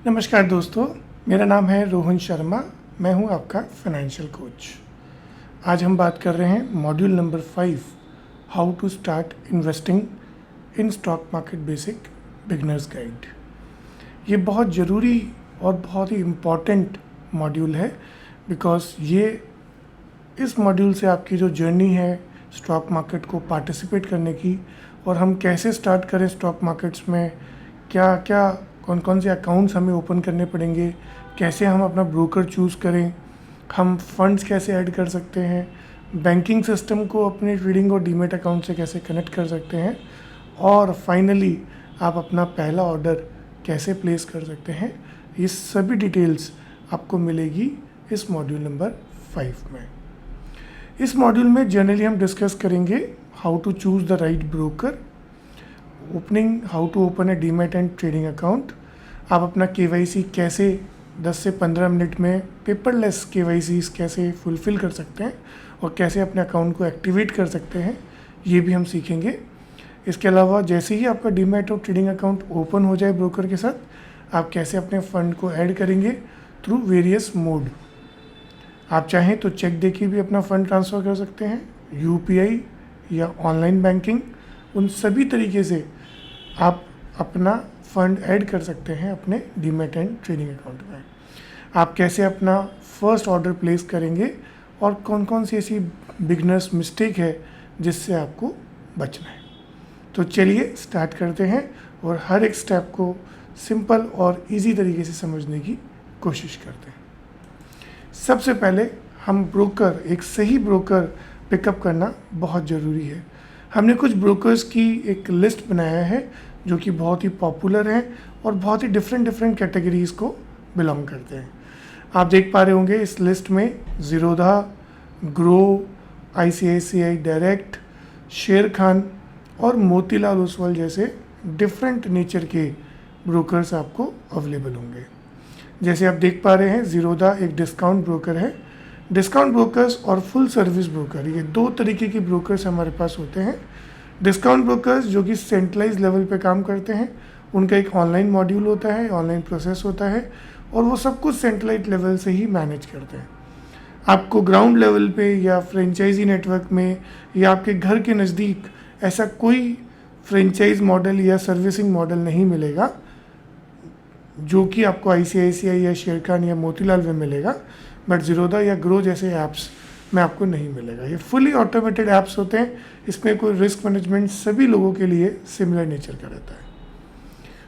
नमस्कार दोस्तों, मेरा नाम है रोहन शर्मा। मैं हूं आपका फाइनेंशियल कोच। आज हम बात कर रहे हैं module number 5, how to start investing in stock market basic beginners guide. ये बहुत ज़रूरी और बहुत ही इम्पॉर्टेंट मॉड्यूल है बिकॉज ये इस मॉड्यूल से आपकी जो जर्नी है स्टॉक मार्केट को पार्टिसिपेट करने की और हम कैसे स्टार्ट करें स्टॉक मार्केट्स में, क्या क्या कौन कौन से अकाउंट्स हमें ओपन करने पड़ेंगे, कैसे हम अपना ब्रोकर चूज़ करें, हम फंड्स कैसे ऐड कर सकते हैं, बैंकिंग सिस्टम को अपने ट्रेडिंग और डीमेट अकाउंट से कैसे कनेक्ट कर सकते हैं और फाइनली आप अपना पहला ऑर्डर कैसे प्लेस कर सकते हैं। ये सभी डिटेल्स आपको मिलेगी इस मॉड्यूल नंबर 5 में। इस मॉड्यूल में जनरली हम डिस्कस करेंगे how to choose the right broker, how to open a demat and trading account. आप अपना KYC कैसे 10 से 15 मिनट में पेपरलेस KYC कैसे फुलफ़िल कर सकते हैं और कैसे अपने अकाउंट को एक्टिवेट कर सकते हैं, ये भी हम सीखेंगे। इसके अलावा जैसे ही आपका डीमैट और ट्रेडिंग अकाउंट ओपन हो जाए ब्रोकर के साथ, आप कैसे अपने फ़ंड को ऐड करेंगे थ्रू वेरियस मोड। आप चाहें तो चेक दे के भी अपना फ़ंड ट्रांसफ़र कर सकते हैं, UPI या ऑनलाइन बैंकिंग, उन सभी तरीके से आप अपना फ़ंड ऐड कर सकते हैं अपने डीमैट एंड ट्रेडिंग अकाउंट में। आप कैसे अपना फर्स्ट ऑर्डर प्लेस करेंगे और कौन कौन सी ऐसी बिगनर्स मिस्टेक है जिससे आपको बचना है। तो चलिए स्टार्ट करते हैं और हर एक स्टेप को सिंपल और इजी तरीके से समझने की कोशिश करते हैं। सबसे पहले हम एक सही ब्रोकर पिकअप करना बहुत ज़रूरी है। हमने कुछ ब्रोकर्स की एक लिस्ट बनाया है जो कि बहुत ही पॉपुलर हैं और बहुत ही डिफरेंट कैटेगरीज़ को बिलोंग करते हैं। आप देख पा रहे होंगे इस लिस्ट में ज़ीरोधा, ग्रो, ICICI डायरेक्ट, शेर खान और मोतीलाल ओसवाल जैसे डिफरेंट नेचर के ब्रोकर्स आपको अवेलेबल होंगे। जैसे आप देख पा रहे हैं, ज़ीरोधा एक डिस्काउंट ब्रोकर है। डिस्काउंट ब्रोकर्स और फुल सर्विस ब्रोकर, ये दो तरीके के ब्रोकर्स हमारे पास होते हैं। डिस्काउंट ब्रोकर्स जो कि सेंट्रलाइज लेवल पे काम करते हैं, उनका एक ऑनलाइन मॉड्यूल होता है, ऑनलाइन प्रोसेस होता है और वो सब कुछ सेंट्रलाइज लेवल से ही मैनेज करते हैं। आपको ग्राउंड लेवल पे या फ्रेंचाइजी नेटवर्क में या आपके घर के नज़दीक ऐसा कोई फ्रेंचाइज मॉडल या सर्विसिंग मॉडल नहीं मिलेगा जो कि आपको ICICI या शेरखान या मोतीलाल में मिलेगा, बट ज़ीरोधा या ग्रो जैसे ऐप्स में आपको नहीं मिलेगा। ये फुली ऑटोमेटेड ऐप्स होते हैं, इसमें कोई रिस्क मैनेजमेंट सभी लोगों के लिए सिमिलर नेचर का रहता है।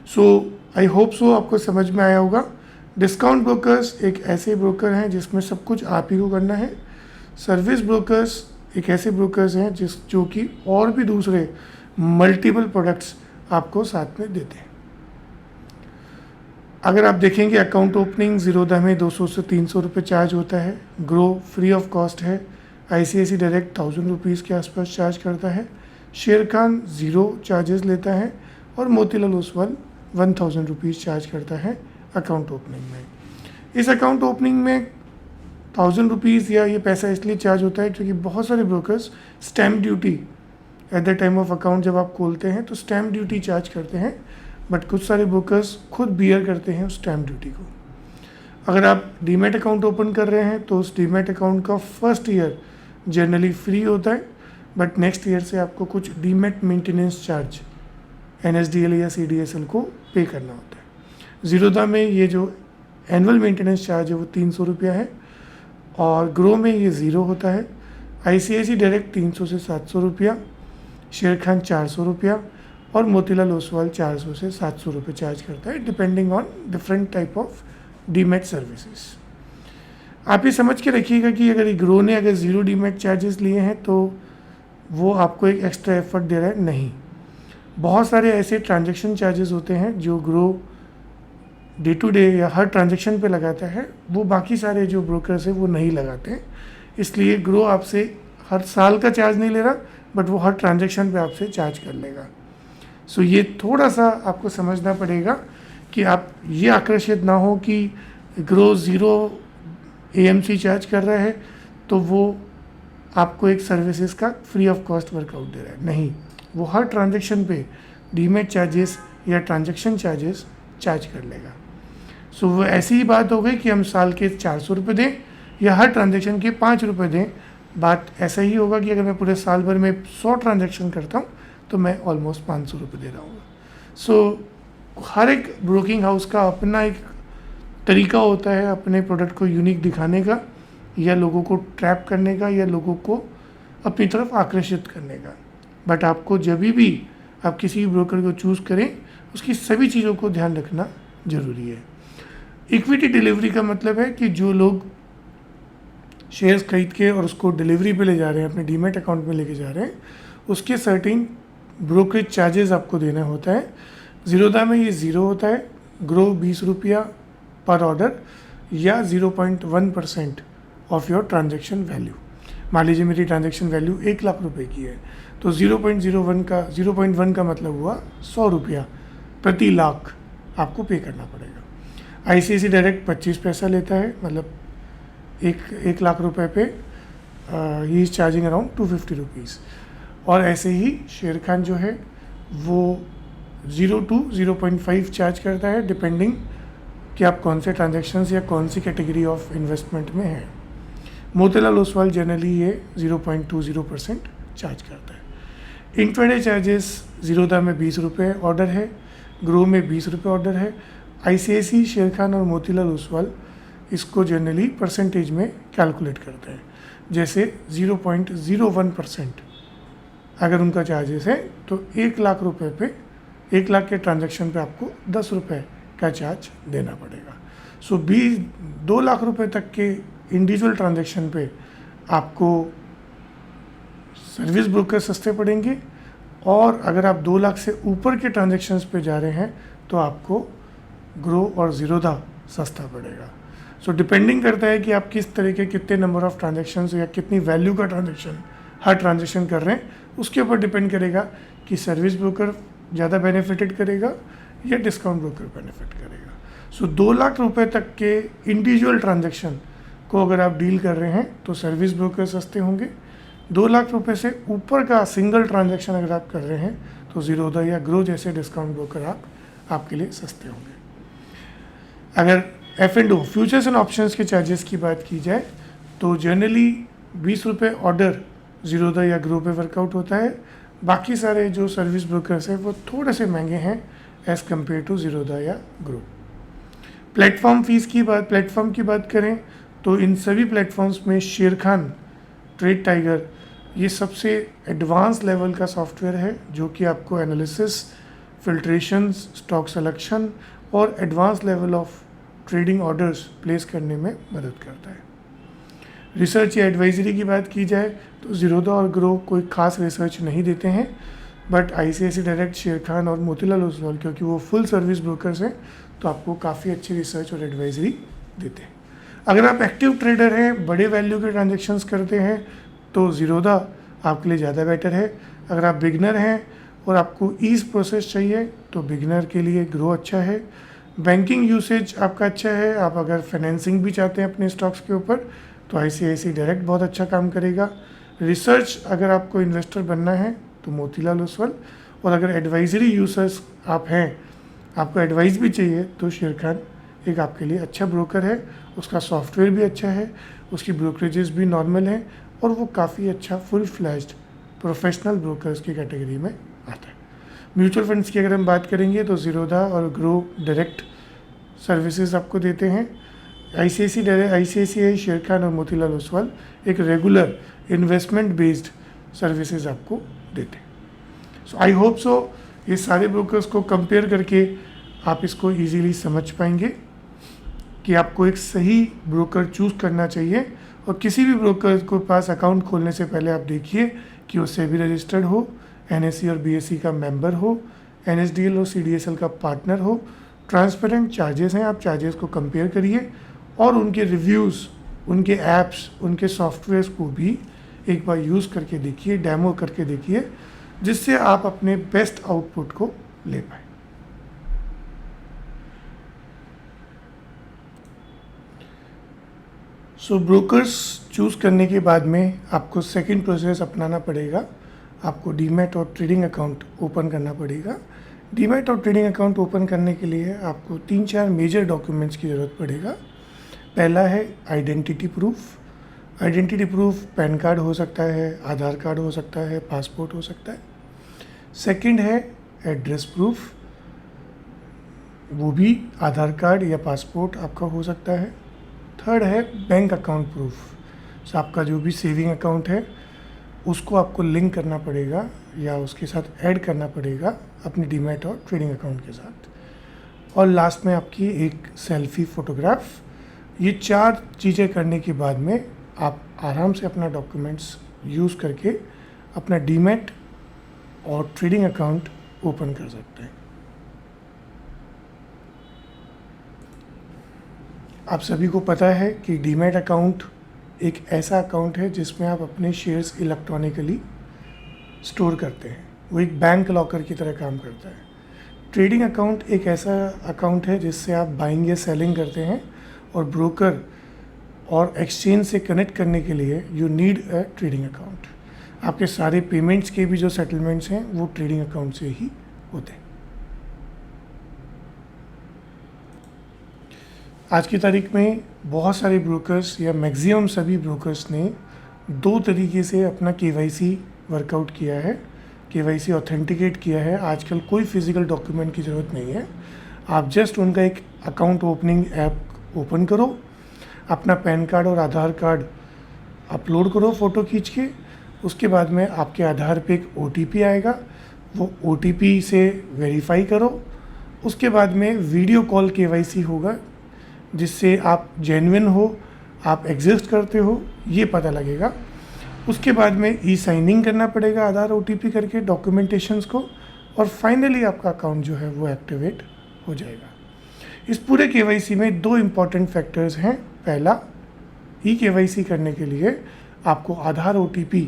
सो आई होप सो आपको समझ में आया होगा। डिस्काउंट ब्रोकर्स एक ऐसे ब्रोकर हैं जिसमें सब कुछ आप ही को करना है। सर्विस ब्रोकर्स एक ऐसे ब्रोकर्स हैं जो कि और भी दूसरे मल्टीपल प्रोडक्ट्स आपको साथ में देते हैं। अगर आप देखेंगे अकाउंट ओपनिंग ज़ीरोधा में 200 से 300 रुपये चार्ज होता है, ग्रो फ्री ऑफ कॉस्ट है, ICICI डायरेक्ट 1000 रुपीज़ के आसपास चार्ज करता है, शेर खान 0 चार्जेस लेता है और मोतीलाल ओसवाल 1000 रुपीज़ चार्ज करता है अकाउंट ओपनिंग में। इस अकाउंट ओपनिंग में 1000 रुपीज़ या ये पैसा इसलिए चार्ज होता है क्योंकि बहुत सारे brokers stamp duty at the time of account जब आप खोलते हैं तो स्टैम्प ड्यूटी चार्ज करते हैं, बट कुछ सारे ब्रोकर्स खुद बियर करते हैं उस स्टैम्प ड्यूटी को। अगर आप डीमैट अकाउंट ओपन कर रहे हैं तो उस डीमैट अकाउंट का फर्स्ट ईयर जनरली फ्री होता है, बट नेक्स्ट ईयर से आपको कुछ डीमैट मेंटेनेंस चार्ज NSDL या CDSL को पे करना होता है। ज़ीरोधा में ये जो एनुअल मेंटेनेंस चार्ज है वो 300 रुपया है और ग्रो में ये 0 होता है। ICICI डायरेक्ट 300 से 700 रुपया, शेर खान 400 रुपया और मोतीलाल ओसवाल 400 से 700 रुपये चार्ज करता है, depending on different type of demat services. आप ये समझ के रखिएगा कि अगर ग्रो ने 0 डीमैट चार्जेस लिए हैं तो वो आपको एक एक्स्ट्रा एफर्ट दे रहा है, नहीं। बहुत सारे ऐसे ट्रांजैक्शन चार्जेस होते हैं जो ग्रो डे टू डे या हर ट्रांजैक्शन पे लगाता है, वो बाकी सारे जो ब्रोकर्स हैं वो नहीं लगाते हैं। इसलिए ग्रो आपसे हर साल का चार्ज नहीं ले रहा, बट वो हर ट्रांजैक्शन पे आपसे चार्ज कर लेगा। सो ये थोड़ा सा आपको समझना पड़ेगा कि आप ये आकर्षित ना हो कि ग्रो 0 AMC चार्ज कर रहा है तो वो आपको एक सर्विसेज का फ्री ऑफ कॉस्ट वर्कआउट दे रहा है, नहीं। वो हर ट्रांजैक्शन पे डीमैट चार्जेस या ट्रांजैक्शन चार्जेस चार्ज कर लेगा। सो वो ऐसी ही बात हो गई कि हम साल के 400 रुपये दें या हर ट्रांजेक्शन के 5 रुपये दें। बात ऐसा ही होगा कि अगर मैं पूरे साल भर में 100 ट्रांजेक्शन करता हूँ तो मैं ऑलमोस्ट 500 रुपये दे रहा हूँ। सो हर एक ब्रोकिंग हाउस का अपना एक तरीका होता है अपने प्रोडक्ट को यूनिक दिखाने का, या लोगों को ट्रैप करने का, या लोगों को अपनी तरफ आकर्षित करने का। बट आपको जब भी आप किसी भी ब्रोकर को चूज़ करें, उसकी सभी चीज़ों को ध्यान रखना ज़रूरी है। इक्विटी डिलीवरी का मतलब है कि जो लोग शेयर्स खरीद के और उसको डिलीवरी पे ले जा रहे हैं, अपने डीमैट अकाउंट में लेके जा रहे हैं, उसके सर्टेन ब्रोकरेज चार्जेस आपको देना होता है। ज़ीरोधा में ये 0 होता है, ग्रो 20 रुपया पर ऑर्डर या 0.1% ऑफ योर ट्रांजेक्शन वैल्यू। मान लीजिए मेरी ट्रांजेक्शन वैल्यू 1 लाख रुपए की है, तो 0.1 का मतलब हुआ 100 रुपया प्रति लाख आपको पे करना पड़ेगा। ICICI डायरेक्ट 25 पैसा लेता है, मतलब एक लाख रुपए पे he is charging around 250 rupees. और ऐसे ही शेर खान जो है वो 0 to 0.5 चार्ज करता है, डिपेंडिंग कि आप कौन से ट्रांजेक्शन्स या कौन सी कैटेगरी ऑफ इन्वेस्टमेंट में हैं। मोतीलाल ओसवाल जनरली ये 0.20% चार्ज करता है। इंट्राडे चार्जेस ज़ीरोधा में 20 रुपये ऑर्डर है, ग्रो में 20 रुपये ऑर्डर है। ICICI, शेर खान और मोतीलाल ओसवाल इसको जनरली परसेंटेज में कैलकुलेट करते हैं। जैसे 0.01% अगर उनका चार्जेस है तो 1 लाख रुपए पे, 1 लाख के ट्रांजैक्शन पे आपको 10 रुपये का चार्ज देना पड़ेगा। सो 2 लाख रुपए तक के इंडिविजुअल ट्रांजैक्शन पे आपको सर्विस ब्रोकर सस्ते पड़ेंगे, और अगर आप 2 लाख से ऊपर के ट्रांजैक्शंस पे जा रहे हैं तो आपको ग्रो और ज़ीरोधा सस्ता पड़ेगा। सो डिपेंडिंग करता है कि आप किस तरह के कितने नंबर ऑफ ट्रांजैक्शंस या कितनी वैल्यू का ट्रांजैक्शन हर ट्रांजैक्शन कर रहे हैं, उसके ऊपर डिपेंड करेगा कि सर्विस ब्रोकर ज़्यादा बेनिफिटेड करेगा या डिस्काउंट ब्रोकर बेनिफिट करेगा। सो 2 लाख रुपए तक के इंडिविजुअल ट्रांजैक्शन को अगर आप डील कर रहे हैं तो सर्विस ब्रोकर सस्ते होंगे। 2 लाख रुपए से ऊपर का सिंगल ट्रांजैक्शन अगर आप कर रहे हैं तो ज़ीरोधा या ग्रो जैसे डिस्काउंट ब्रोकर आपके लिए सस्ते होंगे। अगर F&O फ्यूचर्स एंड ऑप्शंस के चार्जेस की बात की जाए तो जनरली 20 रुपये ऑर्डर ज़ीरोधा या ग्रो पे वर्कआउट होता है। बाकी सारे जो सर्विस ब्रोकर्स हैं वो थोड़े से महंगे हैं एज़ कम्पेयर टू ज़ीरोधा या ग्रो। प्लेटफॉर्म की बात करें तो इन सभी प्लेटफॉर्म्स में शेर खान, ट्रेड टाइगर ये सबसे एडवांस लेवल का सॉफ्टवेयर है जो कि आपको एनालिसिस, फिल्ट्रेशंस, स्टॉक सिलेक्शन और advance level of trading orders place करने में मदद करता है। रिसर्च या एडवाइजरी की बात की जाए तो ज़ीरोधा और ग्रो कोई खास रिसर्च नहीं देते हैं, बट ICICI डायरेक्ट, शेर खान और मोतीलाल ओसवाल क्योंकि वो फुल सर्विस ब्रोकर्स हैं तो आपको काफ़ी अच्छी रिसर्च और एडवाइजरी देते हैं। अगर आप एक्टिव ट्रेडर हैं, बड़े वैल्यू के ट्रांजेक्शन्स करते हैं तो ज़ीरोधा आपके लिए ज़्यादा बेटर है। अगर आप बिगनर हैं और आपको ईज़ प्रोसेस चाहिए तो बिगनर के लिए ग्रो अच्छा है। बैंकिंग यूसेज आपका अच्छा है। आप अगर फाइनेंसिंग भी चाहते हैं अपने स्टॉक्स के ऊपर तो ICICI डायरेक्ट बहुत अच्छा काम करेगा। रिसर्च अगर आपको इन्वेस्टर बनना है तो मोतीलाल ओसवाल, और अगर एडवाइजरी यूजर्स आप हैं, आपको एडवाइस भी चाहिए तो शेर खान एक आपके लिए अच्छा ब्रोकर है। उसका सॉफ्टवेयर भी अच्छा है, उसकी ब्रोकरेजेस भी नॉर्मल हैं और वो काफ़ी अच्छा फुल फ्लैश्ड प्रोफेशनल ब्रोकर्स की कैटेगरी में आता है। म्यूचुअल फंड्स की अगर हम बात करेंगे तो ज़ीरोधा और ग्रो डायरेक्ट सर्विसेज आपको देते हैं। ICICI, शेर खान और मोतीलाल ओसवाल एक रेगुलर इन्वेस्टमेंट बेस्ड सर्विसेज आपको देते हैं। सो आई होप सो ये सारे ब्रोकर्स को कंपेयर करके आप इसको इजीली समझ पाएंगे कि आपको एक सही ब्रोकर चूज़ करना चाहिए। और किसी भी ब्रोकर को पास अकाउंट खोलने से पहले आप देखिए कि वो सेबी रजिस्टर्ड हो, NSE और BSE का मेंबर हो, NSDL और CDSL का पार्टनर हो, ट्रांसपेरेंट चार्जेस हैं, आप चार्जेस को कंपेयर करिए और उनके रिव्यूज़, उनके ऐप्स, उनके सॉफ्टवेयर्स को भी एक बार यूज़ करके देखिए, डेमो करके देखिए, जिससे आप अपने बेस्ट आउटपुट को ले पाए। सो ब्रोकर्स चूज़ करने के बाद में आपको सेकंड प्रोसेस अपनाना पड़ेगा। आपको डीमैट और ट्रेडिंग अकाउंट ओपन करना पड़ेगा। डीमैट और ट्रेडिंग अकाउंट ओपन करने के लिए आपको 3-4 मेजर डॉक्यूमेंट्स की ज़रूरत पड़ेगा। पहला है identity proof. Identity proof pan card हो सकता है, आधार कार्ड हो सकता है, पासपोर्ट हो सकता है। सेकंड है एड्रेस प्रूफ, वो भी आधार कार्ड या पासपोर्ट आपका हो सकता है। थर्ड है बैंक अकाउंट प्रूफ, तो आपका जो भी सेविंग अकाउंट है उसको आपको लिंक करना पड़ेगा या उसके साथ ऐड करना पड़ेगा अपने डीमैट और ट्रेडिंग अकाउंट के साथ। और लास्ट में आपकी एक सेल्फी फ़ोटोग्राफ। ये 4 चीज़ें करने के बाद में आप आराम से अपना डॉक्यूमेंट्स यूज़ करके अपना डीमैट और ट्रेडिंग अकाउंट ओपन कर सकते हैं। आप सभी को पता है कि डीमैट अकाउंट एक ऐसा अकाउंट है जिसमें आप अपने शेयर्स इलेक्ट्रॉनिकली स्टोर करते हैं। वो एक बैंक लॉकर की तरह काम करता है। ट्रेडिंग अकाउंट एक ऐसा अकाउंट है जिससे आप बाइंग या सेलिंग करते हैं, और ब्रोकर और एक्सचेंज से कनेक्ट करने के लिए you need a trading account. आपके सारे पेमेंट्स के भी जो सेटलमेंट्स हैं वो ट्रेडिंग अकाउंट से ही होते हैं। आज की तारीख में बहुत सारे ब्रोकर्स या मैक्सिमम सभी ब्रोकर्स ने 2 तरीके से अपना KYC वर्कआउट किया है, KYC ऑथेंटिकेट किया है। आजकल कोई फिजिकल डॉक्यूमेंट की ज़रूरत नहीं है। आप जस्ट उनका एक अकाउंट ओपनिंग ऐप ओपन करो, अपना पैन कार्ड और आधार कार्ड अपलोड करो फ़ोटो खींच के। उसके बाद में आपके आधार पे एक OTP आएगा, वो OTP से वेरीफाई करो। उसके बाद में वीडियो कॉल KYC होगा, जिससे आप जेन्युइन हो, आप एग्जिस्ट करते हो, ये पता लगेगा। उसके बाद में साइनिंग करना पड़ेगा आधार OTP करके डॉक्यूमेंटेशंस को, और फाइनली आपका अकाउंट जो है वो एक्टिवेट हो जाएगा। इस पूरे KYC में 2 इम्पॉर्टेंट फैक्टर्स हैं। पहला, KYC करने के लिए आपको आधार OTP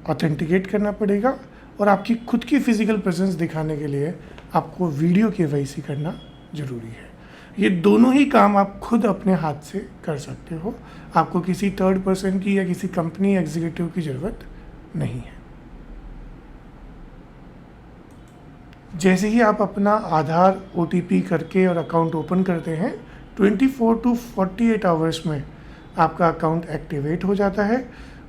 ऑथेंटिकेट करना पड़ेगा, और आपकी खुद की फिजिकल प्रेजेंस दिखाने के लिए आपको वीडियो KYC करना ज़रूरी है। ये दोनों ही काम आप खुद अपने हाथ से कर सकते हो। आपको किसी थर्ड पर्सन की या किसी कंपनी एग्जीक्यूटिव की ज़रूरत नहीं है। जैसे ही आप अपना आधार OTP करके और अकाउंट ओपन करते हैं, 24 to 48 आवर्स में आपका अकाउंट एक्टिवेट हो जाता है।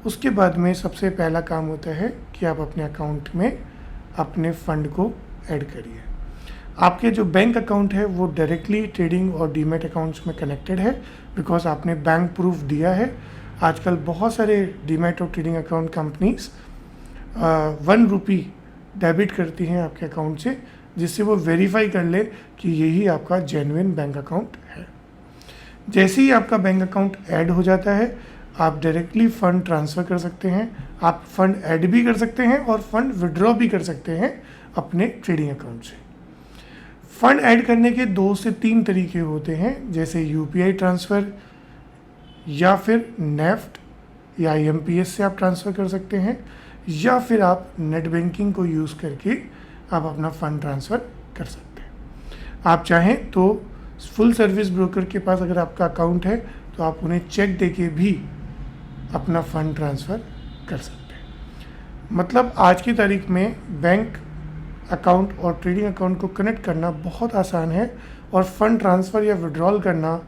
उसके बाद में सबसे पहला काम होता है कि आप अपने अकाउंट में अपने फ़ंड को ऐड करिए। आपके जो बैंक अकाउंट है वो डायरेक्टली ट्रेडिंग और डीमैट अकाउंट्स में कनेक्टेड है, बिकॉज आपने बैंक प्रूफ दिया है। आजकल बहुत सारे डीमैट और ट्रेडिंग अकाउंट कंपनीज 1 रुपी डेबिट करती हैं आपके अकाउंट से, जिससे वो वेरीफाई कर ले कि यही आपका जेन्युइन बैंक अकाउंट है। जैसे ही आपका बैंक अकाउंट ऐड हो जाता है, आप डायरेक्टली फ़ंड ट्रांसफ़र कर सकते हैं। आप फ़ंड ऐड भी कर सकते हैं और फंड विड्रॉ भी कर सकते हैं अपने ट्रेडिंग अकाउंट से। फ़ंड ऐड करने के 2 से 3 तरीके होते हैं, जैसे UPI ट्रांसफ़र या फिर नेफ्ट या IMPS से आप ट्रांसफ़र कर सकते हैं, या फिर आप नेट बैंकिंग को यूज़ करके आप अपना फ़ंड ट्रांसफ़र कर सकते हैं। आप चाहें तो फुल सर्विस ब्रोकर के पास अगर आपका अकाउंट है तो आप उन्हें चेक देके भी अपना फ़ंड ट्रांसफ़र कर सकते हैं। मतलब आज की तारीख में बैंक अकाउंट और ट्रेडिंग अकाउंट को कनेक्ट करना बहुत आसान है, और फंड ट्रांसफ़र या विड्रॉल करना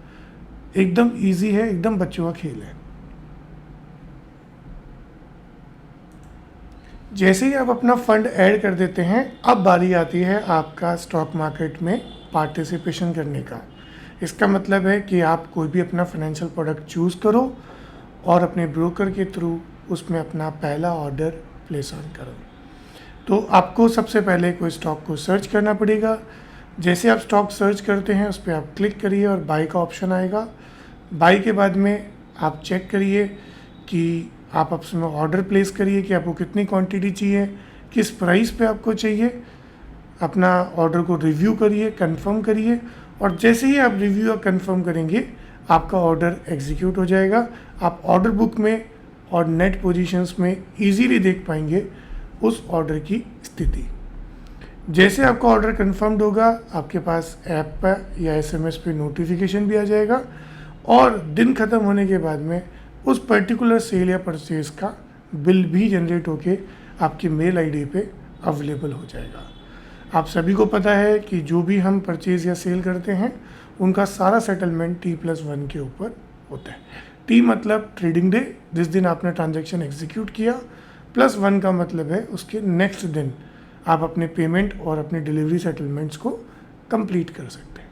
एकदम इजी है, एकदम बच्चों का खेल है। जैसे ही आप अपना फ़ंड ऐड कर देते हैं, अब बारी आती है आपका स्टॉक मार्केट में पार्टिसिपेशन करने का। इसका मतलब है कि आप कोई भी अपना फाइनेंशियल प्रोडक्ट चूज़ करो और अपने ब्रोकर के थ्रू उसमें अपना पहला ऑर्डर प्लेस ऑन करो। तो आपको सबसे पहले कोई स्टॉक को सर्च करना पड़ेगा। जैसे आप स्टॉक सर्च करते हैं उस पर आप क्लिक करिए और बाई का ऑप्शन आएगा। बाई के बाद में आप चेक करिए कि आप उसमें ऑर्डर प्लेस करिए कि आपको कितनी क्वांटिटी चाहिए, किस प्राइस पे आपको चाहिए। अपना ऑर्डर को रिव्यू करिए, कंफर्म करिए, और जैसे ही आप रिव्यू और कंफर्म करेंगे आपका ऑर्डर एग्जीक्यूट हो जाएगा। आप ऑर्डर बुक में और नेट पोजीशंस में इजीली देख पाएंगे उस ऑर्डर की स्थिति। जैसे आपका ऑर्डर कंफर्म्ड होगा, आपके पास ऐप पर या SMS पे नोटिफिकेशन भी आ जाएगा, और दिन ख़त्म होने के बाद में उस पर्टिकुलर सेल या परचेज का बिल भी जनरेट होके आपकी मेल ID पे अवेलेबल हो जाएगा। आप सभी को पता है कि जो भी हम परचेज या सेल करते हैं उनका सारा सेटलमेंट T+1 के ऊपर होता है। T मतलब ट्रेडिंग डे, जिस दिन आपने ट्रांजैक्शन एग्जीक्यूट किया, +1 का मतलब है उसके नेक्स्ट दिन आप अपने पेमेंट और अपने डिलीवरी सेटलमेंट्स को कंप्लीट कर सकते हैं।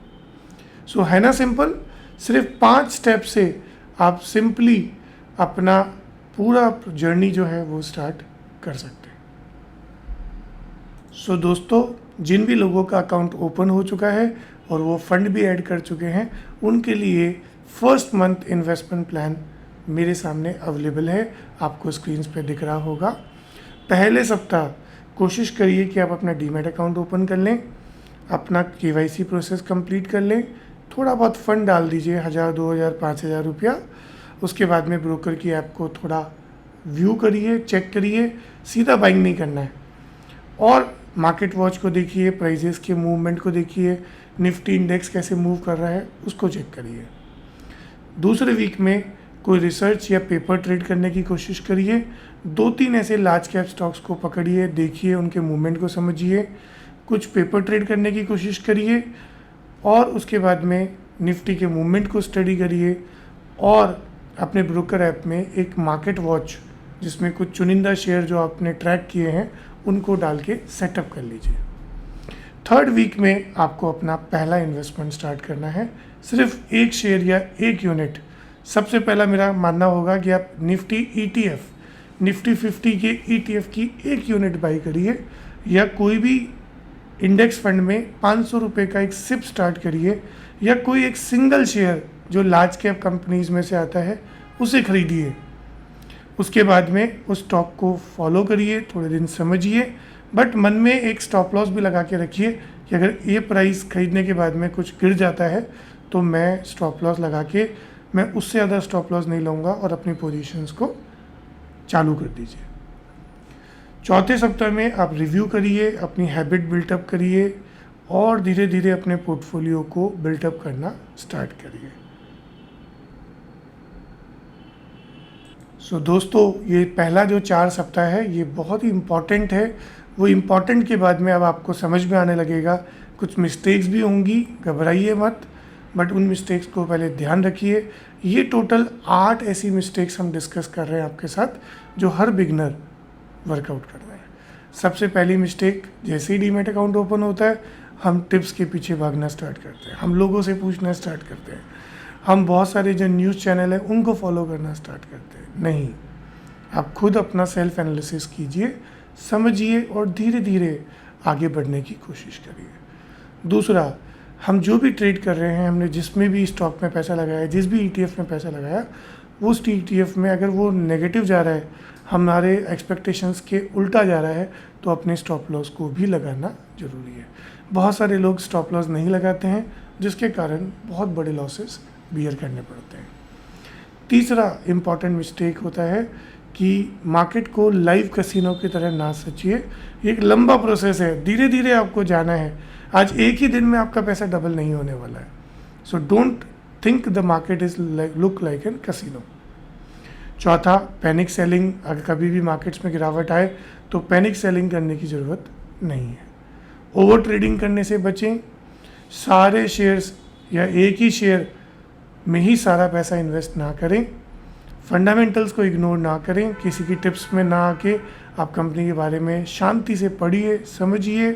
सो है ना सिंपल, सिर्फ 5 स्टेप से आप सिंपली अपना पूरा जर्नी जो है वो स्टार्ट कर सकते हैं। सो दोस्तों, जिन भी लोगों का अकाउंट ओपन हो चुका है और वो फंड भी ऐड कर चुके हैं, उनके लिए फर्स्ट मंथ इन्वेस्टमेंट प्लान मेरे सामने अवेलेबल है, आपको स्क्रीन पे दिख रहा होगा। पहले सप्ताह कोशिश करिए कि आप अपना डीमैट अकाउंट ओपन कर लें, अपना KYC प्रोसेस कंप्लीट कर लें, थोड़ा बहुत फ़ंड डाल दीजिए, 1000, 2000, 5000 रुपया। उसके बाद में ब्रोकर की ऐप को थोड़ा व्यू करिए, चेक करिए, सीधा बाइंग नहीं करना है। और मार्केट वॉच को देखिए, प्राइजेस के मूवमेंट को देखिए, निफ्टी इंडेक्स कैसे मूव कर रहा है उसको चेक करिए। दूसरे वीक में कोई रिसर्च या पेपर ट्रेड करने की कोशिश करिए। 2-3 ऐसे लार्ज कैप स्टॉक्स को पकड़िए, देखिए, उनके मूवमेंट को समझिए, कुछ पेपर ट्रेड करने की कोशिश करिए और उसके बाद में निफ्टी के मूवमेंट को स्टडी करिए और अपने ब्रोकर ऐप में एक मार्केट वॉच जिसमें कुछ चुनिंदा शेयर जो आपने ट्रैक किए हैं उनको डाल के सेटअप कर लीजिए। थर्ड वीक में आपको अपना पहला इन्वेस्टमेंट स्टार्ट करना है, सिर्फ एक शेयर या एक यूनिट। सबसे पहला मेरा मानना होगा कि आप निफ्टी ETF, निफ्टी 50 के ETF की एक यूनिट बाई करिए या कोई भी इंडेक्स फंड में 500 रुपये का एक सिप स्टार्ट करिए या कोई एक सिंगल शेयर जो लार्ज कैप कंपनीज़ में से आता है उसे खरीदिए। उसके बाद में उस स्टॉक को फॉलो करिए, थोड़े दिन समझिए, बट मन में एक स्टॉप लॉस भी लगा के रखिए कि अगर ये प्राइस खरीदने के बाद में कुछ गिर जाता है तो मैं स्टॉप लॉस लगा के मैं उससे ज़्यादा स्टॉप लॉस नहीं लूँगा और अपनी पोजीशंस को चालू कर दीजिए। चौथे सप्ताह में आप रिव्यू करिए, अपनी हैबिट बिल्टअप करिए और धीरे धीरे अपने पोर्टफोलियो को बिल्टअप करना स्टार्ट करिए। सो दोस्तों, ये पहला जो 4 सप्ताह है ये बहुत ही इम्पॉर्टेंट है। वो इम्पॉर्टेंट के बाद में अब आपको समझ में आने लगेगा, कुछ मिस्टेक्स भी होंगी, घबराइए मत, बट उन मिस्टेक्स को पहले ध्यान रखिए। ये टोटल 8 ऐसी मिस्टेक्स हम डिस्कस कर रहे हैं आपके साथ जो हर बिगनर वर्कआउट कर रहे हैं। सबसे पहली मिस्टेक, जैसे ही डीमैट अकाउंट ओपन होता है हम टिप्स के पीछे भागना स्टार्ट करते हैं, हम लोगों से पूछना स्टार्ट करते हैं, हम बहुत सारे जो न्यूज़ चैनल है उनको फॉलो करना स्टार्ट करते हैं। नहीं, आप खुद अपना सेल्फ एनालिसिस कीजिए, समझिए और धीरे धीरे आगे बढ़ने की कोशिश करिए। दूसरा, हम जो भी ट्रेड कर रहे हैं, हमने जिसमें भी स्टॉक में पैसा लगाया, जिस भी ETF में पैसा लगाया, उस ETF में अगर वो नेगेटिव जा रहा है, हमारे एक्सपेक्टेशंस के उल्टा जा रहा है, तो अपने स्टॉप लॉस को भी लगाना ज़रूरी है। बहुत सारे लोग स्टॉप लॉस नहीं लगाते हैं जिसके कारण बहुत बड़े लॉसेस बियर करने पड़ते हैं। तीसरा इम्पॉर्टेंट मिस्टेक होता है कि मार्केट को लाइव कैसीनो की तरह ना सोचिए। ये एक लंबा प्रोसेस है, धीरे धीरे आपको जाना है। आज एक ही दिन में आपका पैसा डबल नहीं होने वाला है। So don't think the market is look like an casino. चौथा, पैनिक सेलिंग। अगर कभी भी मार्केट्स में गिरावट आए तो पैनिक सेलिंग करने की ज़रूरत नहीं है। ओवर ट्रेडिंग करने से बचें। सारे शेयर्स या एक ही शेयर में ही सारा पैसा इन्वेस्ट ना करें। फंडामेंटल्स को इग्नोर ना करें, किसी की टिप्स में ना आके आप कंपनी के बारे में शांति से पढ़िए, समझिए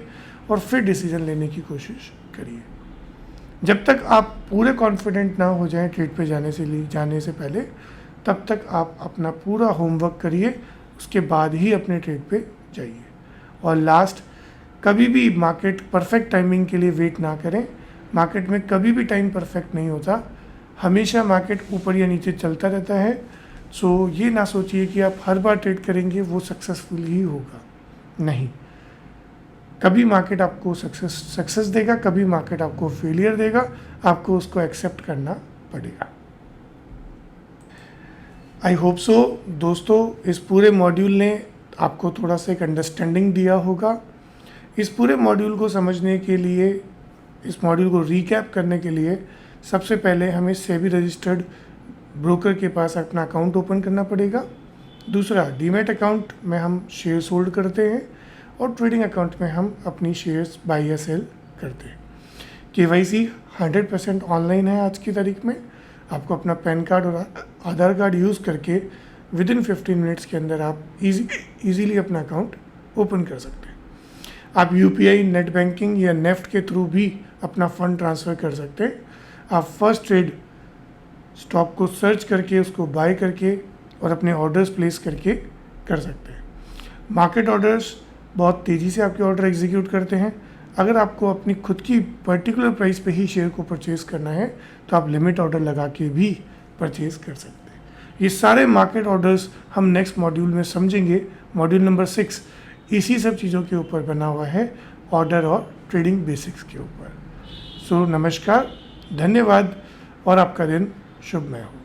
और फिर डिसीजन लेने की कोशिश करिए। जब तक आप पूरे कॉन्फिडेंट ना हो जाएं ट्रेड पे जाने से पहले, तब तक आप अपना पूरा होमवर्क करिए, उसके बाद ही अपने ट्रेड पे जाइए। और लास्ट, कभी भी मार्केट परफेक्ट टाइमिंग के लिए वेट ना करें। मार्केट में कभी भी टाइम परफेक्ट नहीं होता, हमेशा मार्केट ऊपर या नीचे चलता रहता है। सो ये ना सोचिए कि आप हर बार ट्रेड करेंगे वो सक्सेसफुल ही होगा, नहीं। कभी मार्केट आपको सक्सेस देगा, कभी मार्केट आपको फेलियर देगा, आपको उसको एक्सेप्ट करना पड़ेगा। आई होप सो दोस्तों, इस पूरे मॉड्यूल ने आपको थोड़ा सा एक अंडरस्टैंडिंग दिया होगा। इस पूरे मॉड्यूल को समझने के लिए, इस मॉड्यूल को रिकैप करने के लिए सबसे पहले हमें सेबी रजिस्टर्ड ब्रोकर के पास अपना अकाउंट ओपन करना पड़ेगा। दूसरा, डीमैट अकाउंट में हम शेयर्स होल्ड करते हैं और ट्रेडिंग अकाउंट में हम अपनी शेयर्स बाई या सेल करते हैं। KYC 100% ऑनलाइन है आज की तारीख में। आपको अपना पैन कार्ड और आधार कार्ड यूज़ करके विदिन 15 मिनट्स के अंदर आप इजीली अपना अकाउंट ओपन कर सकते हैं। आप UPI, नेट बैंकिंग या नेफ्ट के थ्रू भी अपना फंड ट्रांसफ़र कर सकते हैं। आप फर्स्ट ट्रेड स्टॉक को सर्च करके उसको बाय करके और अपने ऑर्डर्स प्लेस करके कर सकते हैं। मार्केट ऑर्डर्स बहुत तेज़ी से आपके ऑर्डर एग्जीक्यूट करते हैं। अगर आपको अपनी खुद की पर्टिकुलर प्राइस पे ही शेयर को परचेज करना है तो आप लिमिट ऑर्डर लगा के भी परचेज कर सकते हैं। ये सारे मार्केट ऑर्डर्स हम नेक्स्ट मॉड्यूल में समझेंगे। मॉड्यूल नंबर 6 इसी सब चीज़ों के ऊपर बना हुआ है, ऑर्डर और ट्रेडिंग बेसिक्स के ऊपर। सो नमस्कार, धन्यवाद और आपका दिन शुभमय हो।